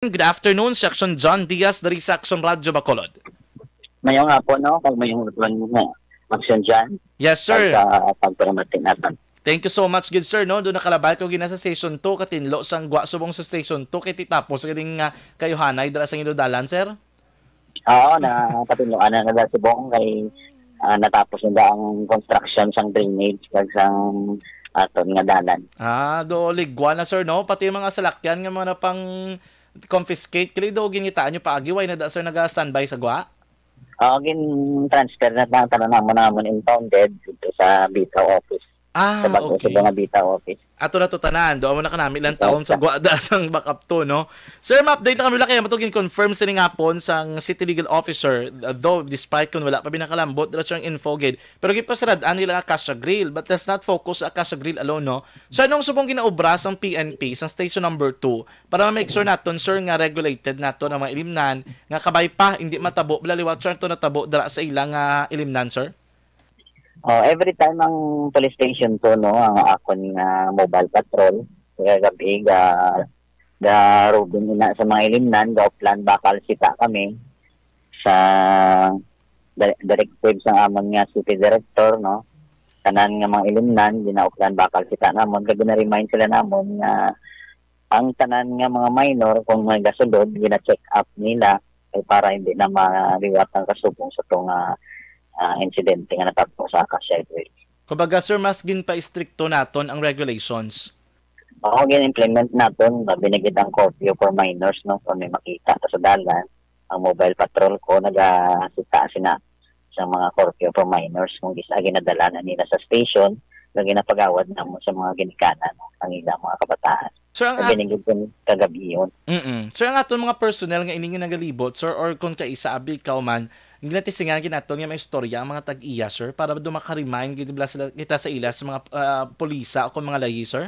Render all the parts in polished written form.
Good afternoon, Section John Diaz dari Section Radyo Bacolod. Mayong hapon, no? Pag mayong action dyan. Yes, sir. Pagpamatin natin. Thank you so much, good sir, no? Doon nakalabay ko gina sa Station 2, katinlo sang gwa subong sa Station 2, kay titapos kaning kayo hanay, dala sang inudalan, sir? Oo, napatinuan na nila subong kay natapos nila ang construction sang drainage kag sang aton nga dalan. Do ligwa na, sir, no? Pati mga salakyan nga mga pang confiscate, kili do ginitaan nyo paagiway na da, sir, naga-standby sa gwa? Oo, gin-transfer na lang tanan namon impounded dito sa Bitaw office. Sa Okay. Sa mga Bitaw office. Ato na to tanan, doon mo na kanami ilang taon sa gwada sang backup to, no? Sir, ma-update na kami lang kaya matugin confirm sa nga po sang City Legal Officer, though despite kung wala pa binakalambot, dala siyang info gid. Pero gipasarad-an nila Acacia Grill, but let's not focus sa Acacia Grill alone, no? So, anong subong ginaobra sang PNP, sang Station number 2, para ma-make sure naton, sir, nga regulated nato na mga ilimnan, nga kabay pa, hindi matabo, bilaliwat, sir, to natabo, dala sa ilang ilimnan, sir? Every time ang police station to, no, ang akon nga mobile patrol, kaya gabi ga robin ina sa mga ilimnan, ga plan bakal sita kami sa directive sa amon nga city director, no, tanan nga mga ilimnan ginauplan bakal sita namon, kag na-remind sila namon nga ang tanan nga mga minor kung may gasulod gina-check up nila para hindi na maliwat ang kasubong sa tong insidente nga natapos sa Acacia Grill. Kumbaga, sir, mas ginpa-istrikto naton ang regulations. Oo, gin-implement naton, binigit ang curfew for minors, no, kung may makita sa dalan, ang mobile patrol ko, nagasita sina sa mga curfew for minors, kung ginadala na nila sa station, na ginapagawad na mo sa mga ginikanan, ang ilang mga kabataan. Sir, ang binigit ko kagabi yun. Sir, ang aton mga personnel nga iningin nagalibot, sir, or kung kaisabi ikaw man, naglatisingnan ginaton nga may istorya ang mga tag-iya, sir, para ba maka-remind kita sa ila sa mga polisa o kung mga layi, sir?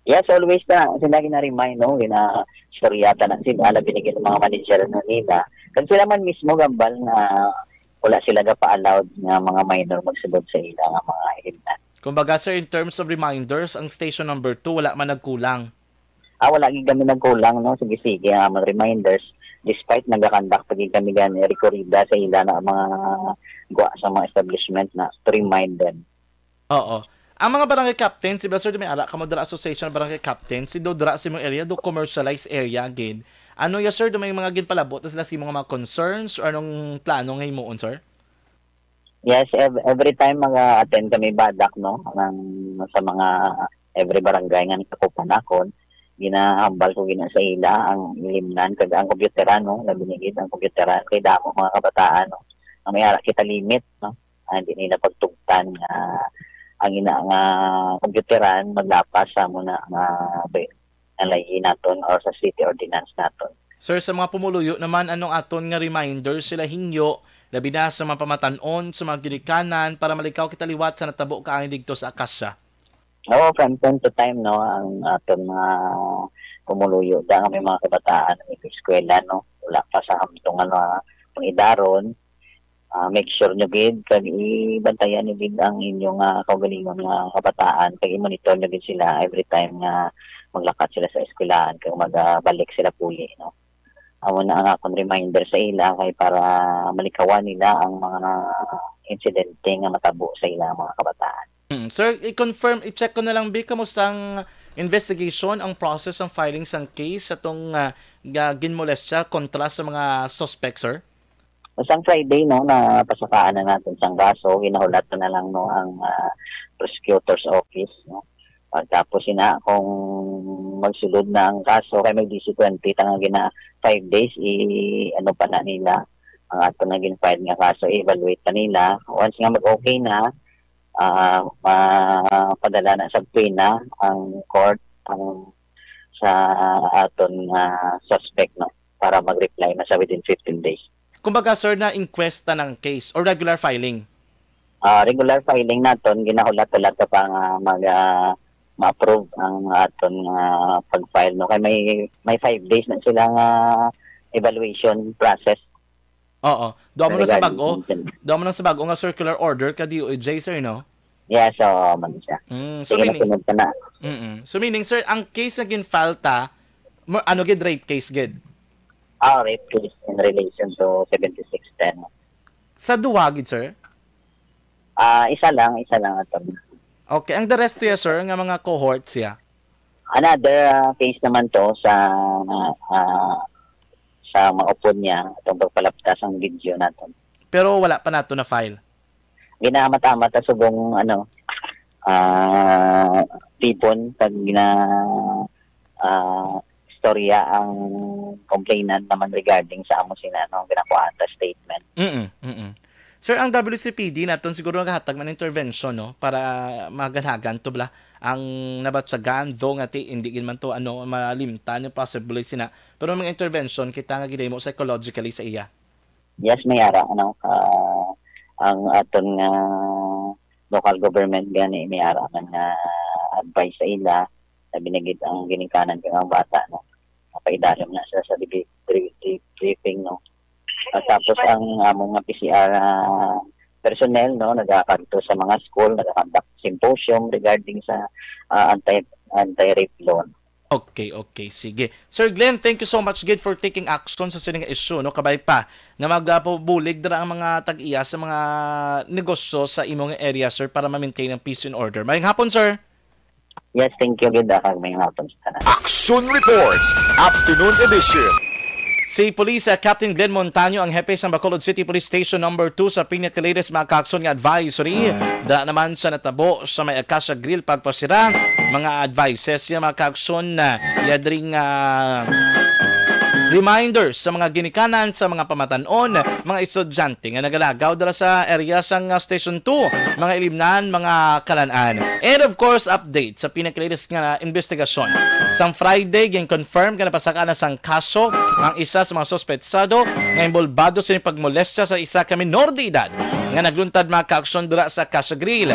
Yes, always na. Sila gina-remind, no? Gina-storyata na sila, binigyan ng mga manager na nila. Kasi sila man mismo gambal na wala sila pa-allowed nga mga minor magsubod sa ila nga mga ilimnan. Kumbaga, sir, in terms of reminders, ang station number 2, wala man nagkulang. Wala kami nagkulang, no? Sige, mga reminders. Despite nagakandak pag kami gani rekorida sa ila na mga gwa sa mga establishment na to remind them. Oo. Ang mga barangay captain, si Sir, may ala ka mo dala association ng barangay captain, si do dra sa mga area, do commercialized area again. Ano ya, sir, do may mga ginpalabot na sila si mga concerns or anong plano ngayon mo, sir? Yes, every time mag-attend kami badak, no, sa mga every barangay nga nakakupanakon, ginahambal ko sa ila ang ilimnan kag ang kompyuteran, no, na binigit ang kompyuteran kay damo mga kabataan, no, ang may ara kita limit, no, hindi nila pagtugtan ang ina nga kompyuteran maglapas sa muna nga alay naton or sa city ordinance naton. Sir, sa mga pumuluyo naman, anong aton nga reminder sila hinyo labi na sa mga pamatanon, sa mga ginikanan para malikaw kita liwat sa natabo kaangin digto sa Acacia? Oo, from time to time, no, ang aton mga pumuluyo da may mga kabataan ng eskwela, no, wala pa sa hamtong pangidaron, make sure nyo gid kag ibantayan nyo gid ang inyong kaugalingon nga kabataan kag i-monitor nyo gid sila every time nga maglakat sila sa eskwelahan kag magbalik sila puli, no. Amo na ang akong reminder sa ila kay para malikawan nila ang mga insidente nga matabo sa ila mga kabataan. Sir, i-confirm, i-check ko na lang, kamusta ang investigation, ang process ng filing sang case sa itong ginmolestya kontra sa mga suspect, sir? Isang Friday, no, na pasakaan na natin sang kaso, ginahulat na lang, no, ang prosecutor's office, no. Pagtapos kung magsulod na ang kaso, kay mag-DC-20, tangang gina 5 days, ano pa na nila, ang ato na gin-file nga kaso, evaluate na nila. Once nga mag-okay na, padala na sa pina ang court sa aton suspect, no, para mag-reply na sa within 15 days. Kumbaga, sir, na inquesta ng case or regular filing? Regular filing naton, ginahulat-hulat pa ma-approve ang aton pag-file, no, kay may 5 days na silang evaluation process. Oo. Doon mo na sa bago nga circular order ka DOJ, sir, no? Yes, so man siya. So meaning, sir, ang case na gin-file ta, ano gid rape case gid? Rape case in relation to 7610. Sa duwagid, sir? Isa lang ato. Okay, ang the rest siya, sir, nga mga cohorts siya. Another case naman to sa maupod niya itong pagpalaptas ang video natin. Pero wala pa nato na file. Ginamata-mata subong tipon pag istorya ang complainant naman regarding sa amo sina ginakuha ata statement. Sir, ang WCPD naton siguro nagahatag man intervention no para maganhagan to bla ang nabatsagan do nga ti hindi man to malimtan yung possibly sina pero mga intervention kita nga gidemo psychologically sa iya. Yes, may ara ang aton nga local government gani may ara man nga advice sa ila na binigit ang ginikanan ng bata no. Paidalom na sa briefing no. At tapos ang mga PCR personnel no nagakanto sa mga school, nagakandak symposium regarding sa anti-rape law. Okay, sige. Sir Glenn, thank you so much gid for taking action sa sining issue no kabay pa nga magpabulig dira ang mga tag-iya sa mga negosyo sa imong area sir para ma-maintain ang peace and order. Mayong hapon sir. Yes, thank you gid may hapon sa tanan. Action Reports Afternoon Edition. Si Police Captain Glenn Montaño ang hepe sa Bacolod City Police Station No. 2 sa pinaka-latest mga kaaksyon nga advisory. Dala naman sa natabo sa may Acacia Grill pagpasira. Mga advices yung mga kaaksyon na yadring reminders sa mga ginikanan sa mga pamatanon, mga estudyante nga nagalagaw dala sa area sang Station 2, mga ilimnan, mga kalanaan. And of course, update sa pinaka-latest nga investigasyon. Sang Friday, yung confirm nga napasaka na sang kaso ang isa sa mga sospetsado nga involvado sa pagmolestya sa isa ka minor de edad nga nagluntad mga kaaksyon dura sa Acacia Grill.